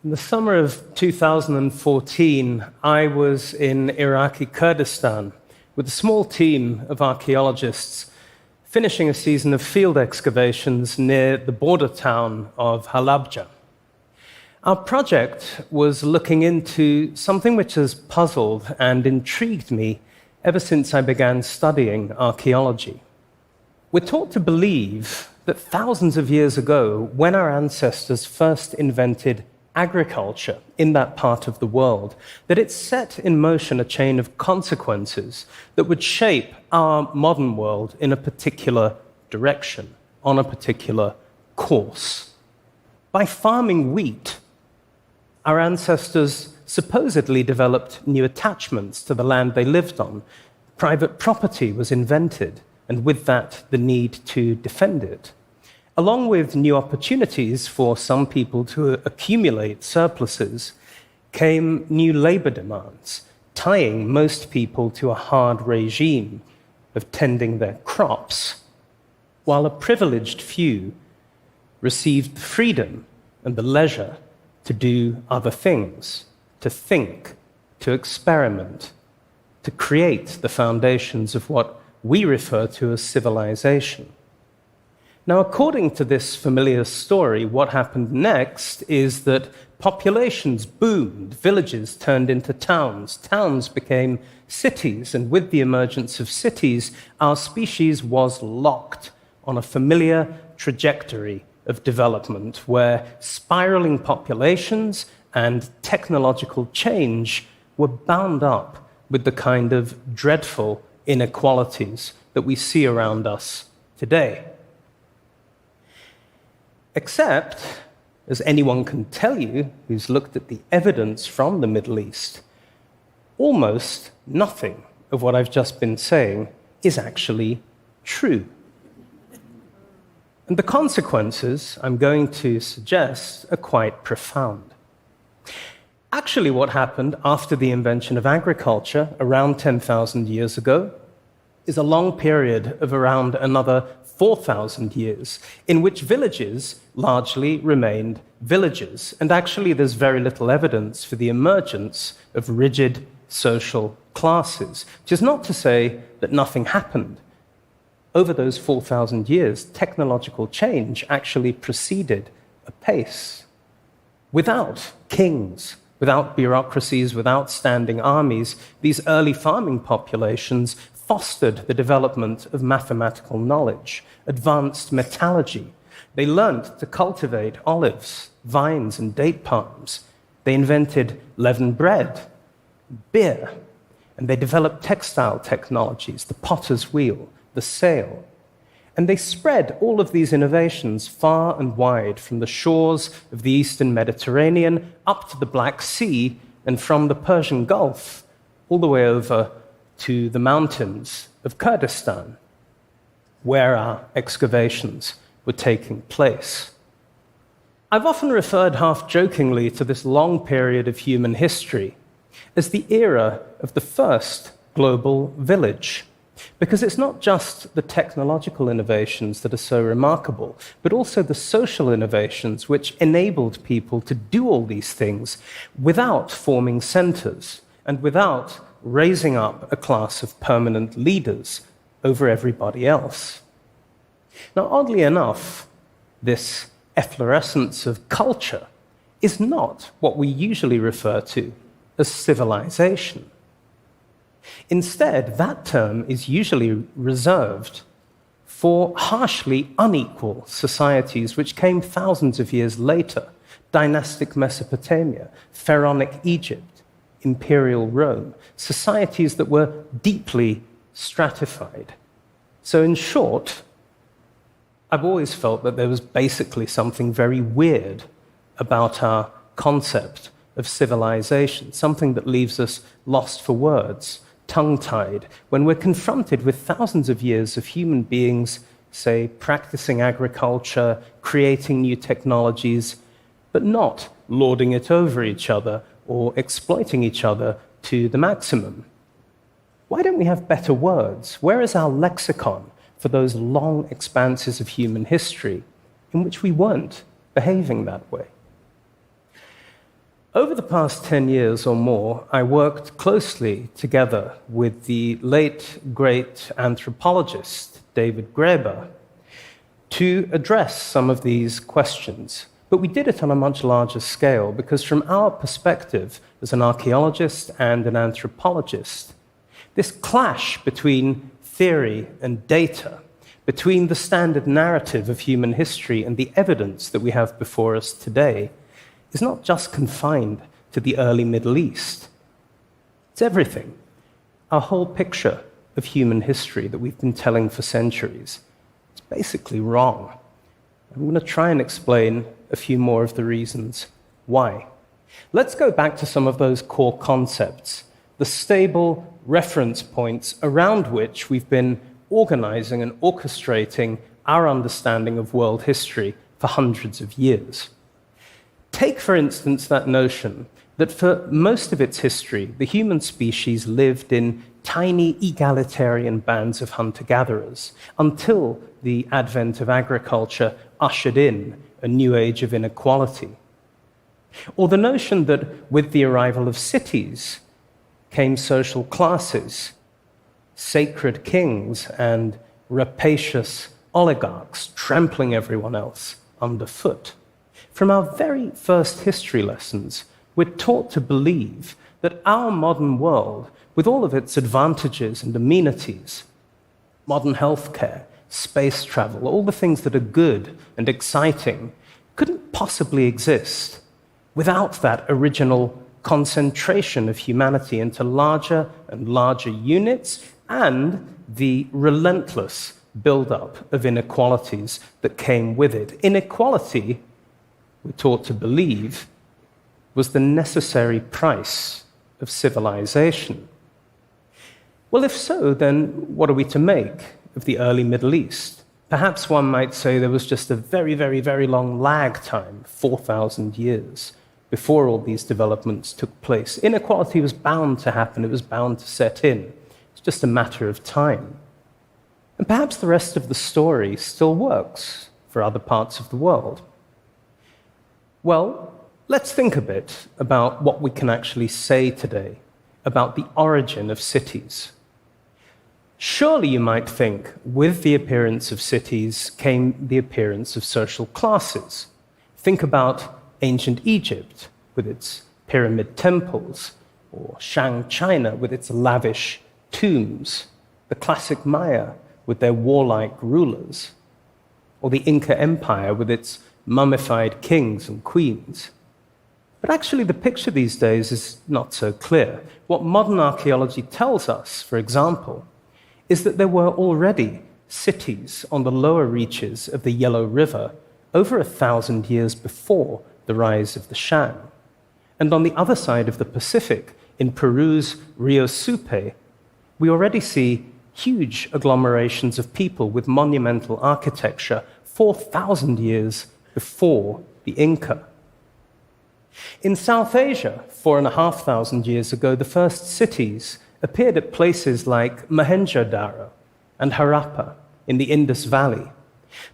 In the summer of 2014, I was in Iraqi Kurdistan with a small team of archaeologists finishing a season of field excavations near the border town of Halabja. Our project was looking into something which has puzzled and intrigued me ever since I began studying archaeology. We're taught to believe that thousands of years ago, when our ancestors first invented agriculture in that part of the world, that it set in motion a chain of consequences that would shape our modern world in a particular direction, on a particular course. By farming wheat, our ancestors supposedly developed new attachments to the land they lived on. Private property was invented, and with that, the need to defend it. Along with new opportunities for some people to accumulate surpluses, came new labor demands, tying most people to a hard regime of tending their crops, while a privileged few received the freedom and the leisure to do other things, to think, to experiment, to create the foundations of what we refer to as civilization. Now, according to this familiar story, what happened next is that populations boomed, villages turned into towns, towns became cities, and with the emergence of cities, our species was locked on a familiar trajectory of development where spiraling populations and technological change were bound up with the kind of dreadful inequalities that we see around us today. Except, as anyone can tell you who's looked at the evidence from the Middle East, almost nothing of what I've just been saying is actually true. And the consequences, I'm going to suggest, are quite profound. Actually, what happened after the invention of agriculture around 10,000 years ago is a long period of around another 4,000 years in which villages largely remained villages. And actually, there's very little evidence for the emergence of rigid social classes, which is not to say that nothing happened. Over those 4,000 years, technological change actually proceeded apace. Without kings, without bureaucracies, without standing armies, these early farming populations fostered the development of mathematical knowledge, advanced metallurgy. They learned to cultivate olives, vines, and date palms. They invented leavened bread, beer, and they developed textile technologies, the potter's wheel, the sail. And they spread all of these innovations far and wide, from the shores of the Eastern Mediterranean up to the Black Sea, and from the Persian Gulf all the way over to the mountains of Kurdistan, where our excavations were taking place. I've often referred half-jokingly to this long period of human history as the era of the first global village, because it's not just the technological innovations that are so remarkable, but also the social innovations which enabled people to do all these things without forming centers and without raising up a class of permanent leaders over everybody else. Now, oddly enough, this efflorescence of culture is not what we usually refer to as civilization. Instead, that term is usually reserved for harshly unequal societies which came thousands of years later: dynastic Mesopotamia, pharaonic Egypt, imperial Rome, societies that were deeply stratified. So in short, I've always felt that there was basically something very weird about our concept of civilization, something that leaves us lost for words, tongue-tied, when we're confronted with thousands of years of human beings, say, practicing agriculture, creating new technologies, but not lording it over each other or exploiting each other to the maximum. Why don't we have better words? Where is our lexicon for those long expanses of human history in which we weren't behaving that way? Over the past 10 years or more, I worked closely together with the late, great anthropologist David to address some of these questions. But we did it on a much larger scale because from our perspective as an archaeologist and an anthropologist, this clash between theory and data, between the standard narrative of human history and the evidence that we have before us today, is not just confined to the early Middle East. It's everything. Our whole picture of human history that we've been telling for centuries is basically wrong. I'm going to try and explain a few more of the reasons why. Let's go back to some of those core concepts, the stable reference points around which we've been organizing and orchestrating our understanding of world history for hundreds of years. Take, for instance, that notion that for most of its history, the human species lived in tiny egalitarian bands of hunter-gatherers until the advent of agriculture ushered in a new age of inequality. Or the notion that with the arrival of cities came social classes, sacred kings and rapacious oligarchs trampling everyone else underfoot. From our very first history lessons, we're taught to believe that our modern world, with all of its advantages and amenities, modern healthcare, space travel, all the things that are good and exciting, couldn't possibly exist without that original concentration of humanity into larger and larger units and the relentless build-up of inequalities that came with it. Inequality, we're taught to believe, was the necessary price of civilization. Well, if so, then what are we to make of the early Middle East? Perhaps one might say there was just a very, very, very long lag time, 4,000 years, before all these developments took place. Inequality was bound to happen. It was bound to set in. It's just a matter of time. And perhaps the rest of the story still works for other parts of the world. Well, let's think a bit about what we can actually say today about the origin of cities. Surely, you might think, with the appearance of cities came the appearance of social classes. Think about ancient Egypt with its pyramid temples, or Shang China with its lavish tombs, the classic Maya with their warlike rulers, or the Inca Empire with its mummified kings and queens. But actually, the picture these days is not so clear. What modern archaeology tells us, for example, is that there were already cities on the lower reaches of the Yellow River over 1,000 years before the rise of the Shang. And on the other side of the Pacific, in Peru's Rio Supe, we already see huge agglomerations of people with monumental architecture 4,000 years before the Inca. In South Asia, 4,500 years ago, the first cities appeared at places like Mohenjo-daro and Harappa in the Indus Valley.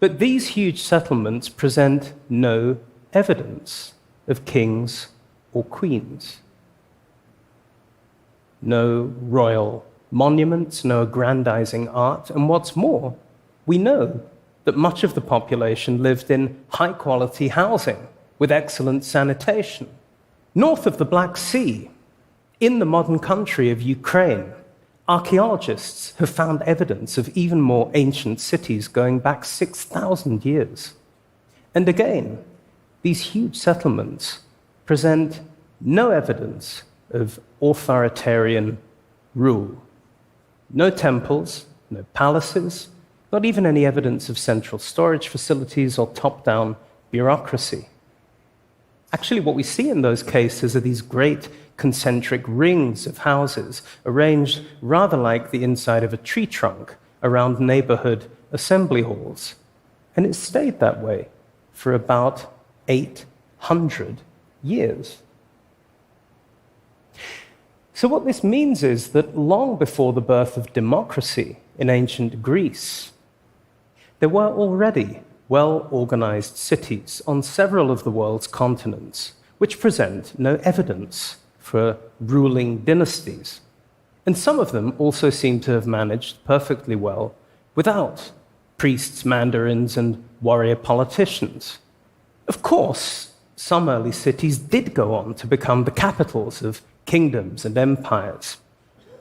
But these huge settlements present no evidence of kings or queens. No royal monuments, no aggrandizing art, and what's more, we know that much of the population lived in high-quality housing with excellent sanitation. North of the Black Sea, in the modern country of Ukraine, archaeologists have found evidence of even more ancient cities going back 6,000 years. And again, these huge settlements present no evidence of authoritarian rule. No temples, no palaces, not even any evidence of central storage facilities or top-down bureaucracy. Actually, what we see in those cases are these great concentric rings of houses arranged rather like the inside of a tree trunk around neighborhood assembly halls. And it stayed that way for about 800 years. So what this means is that long before the birth of democracy in ancient Greece, there were already well-organized cities on several of the world's continents which present no evidence for ruling dynasties. And some of them also seem to have managed perfectly well without priests, mandarins, and warrior politicians. Of course, some early cities did go on to become the capitals of kingdoms and empires.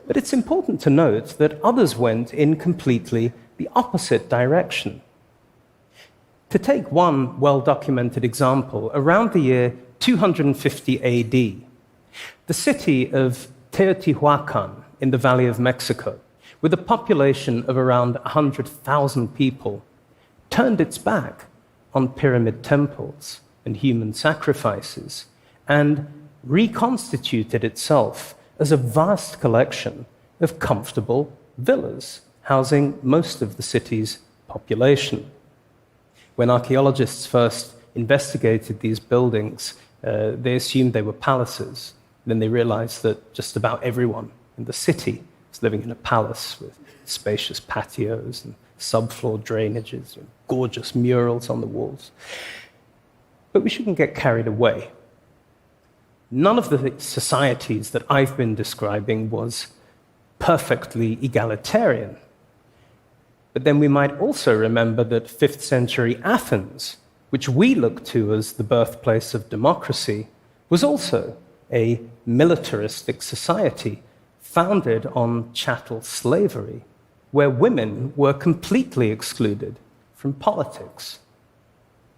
But it's important to note that others went in completely the opposite direction. To take one well-documented example, around the year 250 AD, the city of Teotihuacan in the Valley of Mexico, with a population of around 100,000 people, turned its back on pyramid temples and human sacrifices and reconstituted itself as a vast collection of comfortable villas housing most of the city's population. When archaeologists first investigated these buildings, they assumed they were palaces. Then they realized that just about everyone in the city was living in a palace with spacious patios and subfloor drainages and gorgeous murals on the walls. But we shouldn't get carried away. None of the societies that I've been describing was perfectly egalitarian. But then we might also remember that 5th century Athens, which we look to as the birthplace of democracy, was also a militaristic society founded on chattel slavery, where women were completely excluded from politics.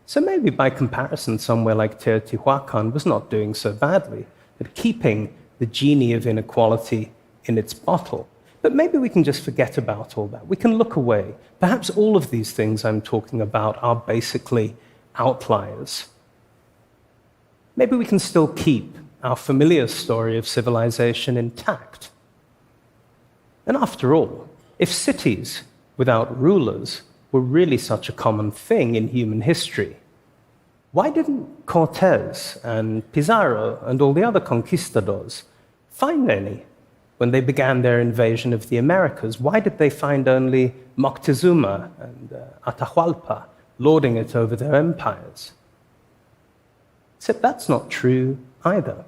So maybe by comparison, somewhere like Teotihuacan was not doing so badly at keeping the genie of inequality in its bottle. But maybe we can just forget about all that. We can look away. Perhaps all of these things I'm talking about are basically outliers. Maybe we can still keep our familiar story of civilization intact. And after all, if cities without rulers were really such a common thing in human history, why didn't Cortés and Pizarro and all the other conquistadors find any when they began their invasion of the Americas? Why did they find only Moctezuma and Atahualpa lording it over their empires? Except that's not true either.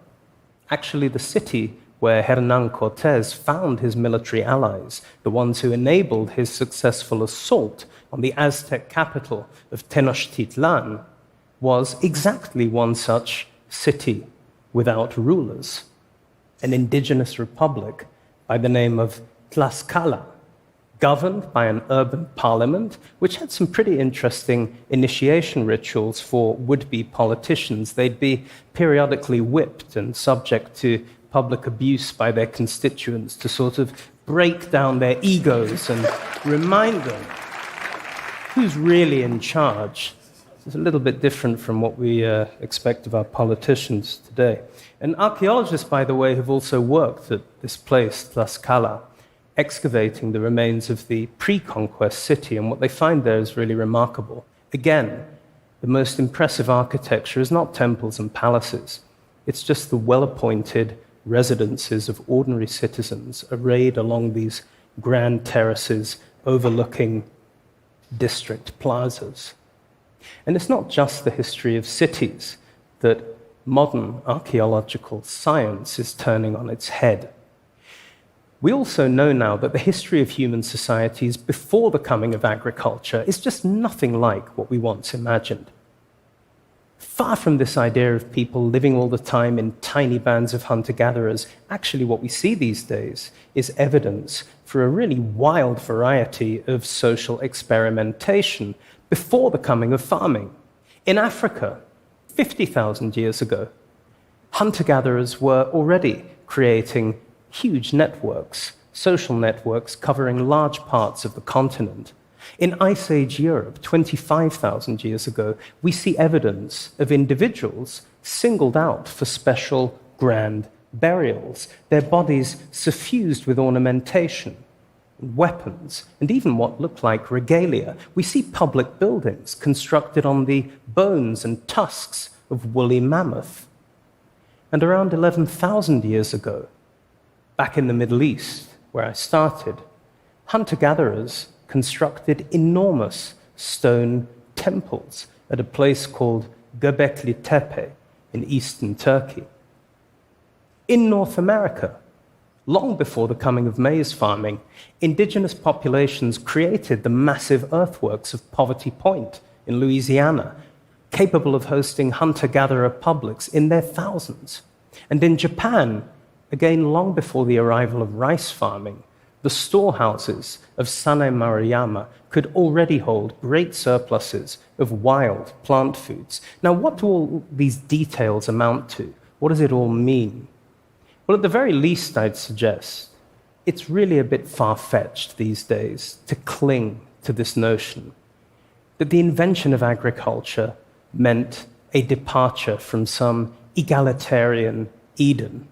Actually, the city where Hernán Cortés found his military allies, the ones who enabled his successful assault on the Aztec capital of Tenochtitlan, was exactly one such city without rulers, an indigenous republic by the name of Tlaxcala, governed by an urban parliament, which had some pretty interesting initiation rituals for would-be politicians. They'd be periodically whipped and subject to public abuse by their constituents to sort of break down their egos and remind them who's really in charge. It's a little bit different from what we expect of our politicians today. And archaeologists, by the way, have also worked at this place, Tlaxcala, excavating the remains of the pre-conquest city, and what they find there is really remarkable. Again, the most impressive architecture is not temples and palaces. It's just the well-appointed residences of ordinary citizens arrayed along these grand terraces overlooking district plazas. And it's not just the history of cities that modern archaeological science is turning on its head. We also know now that the history of human societies before the coming of agriculture is just nothing like what we once imagined. Far from this idea of people living all the time in tiny bands of hunter-gatherers, actually what we see these days is evidence for a really wild variety of social experimentation before the coming of farming. In Africa, 50,000 years ago, hunter-gatherers were already creating huge networks, social networks covering large parts of the continent. In Ice Age Europe, 25,000 years ago, we see evidence of individuals singled out for special grand burials, their bodies suffused with ornamentation, weapons, and even what looked like regalia. We see public buildings constructed on the bones and tusks of woolly mammoth. And around 11,000 years ago, back in the Middle East, where I started, hunter-gatherers constructed enormous stone temples at a place called Göbekli Tepe in eastern Turkey. In North America, long before the coming of maize farming, indigenous populations created the massive earthworks of Poverty Point in Louisiana, capable of hosting hunter-gatherer publics in their thousands. And in Japan, again long before the arrival of rice farming, the storehouses of Sane Maruyama could already hold great surpluses of wild plant foods. Now, what do all these details amount to? What does it all mean? Well, at the very least, I'd suggest it's really a bit far-fetched these days to cling to this notion that the invention of agriculture meant a departure from some egalitarian Eden,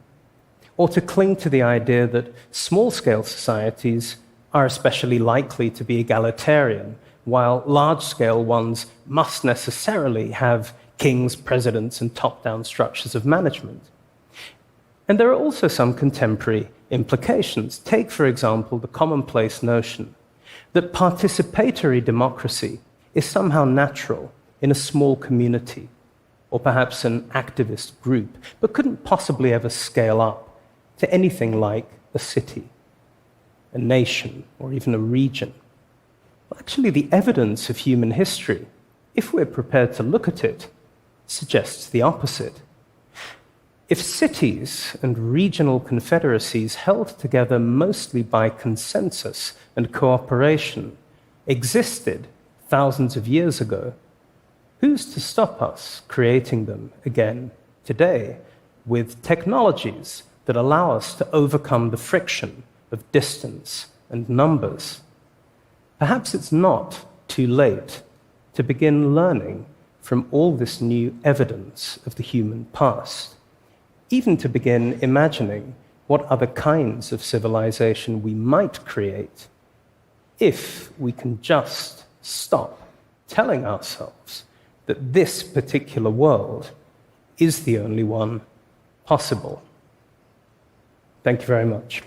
or to cling to the idea that small-scale societies are especially likely to be egalitarian, while large-scale ones must necessarily have kings, presidents, and top-down structures of management. And there are also some contemporary implications. Take, for example, the commonplace notion that participatory democracy is somehow natural in a small community, or perhaps an activist group, but couldn't possibly ever scale up to anything like a city, a nation, or even a region. Well, actually, the evidence of human history, if we're prepared to look at it, suggests the opposite. If cities and regional confederacies held together mostly by consensus and cooperation existed thousands of years ago, who's to stop us creating them again today with technologies that allow us to overcome the friction of distance and numbers? Perhaps it's not too late to begin learning from all this new evidence of the human past, even to begin imagining what other kinds of civilization we might create if we can just stop telling ourselves that this particular world is the only one possible. Thank you very much.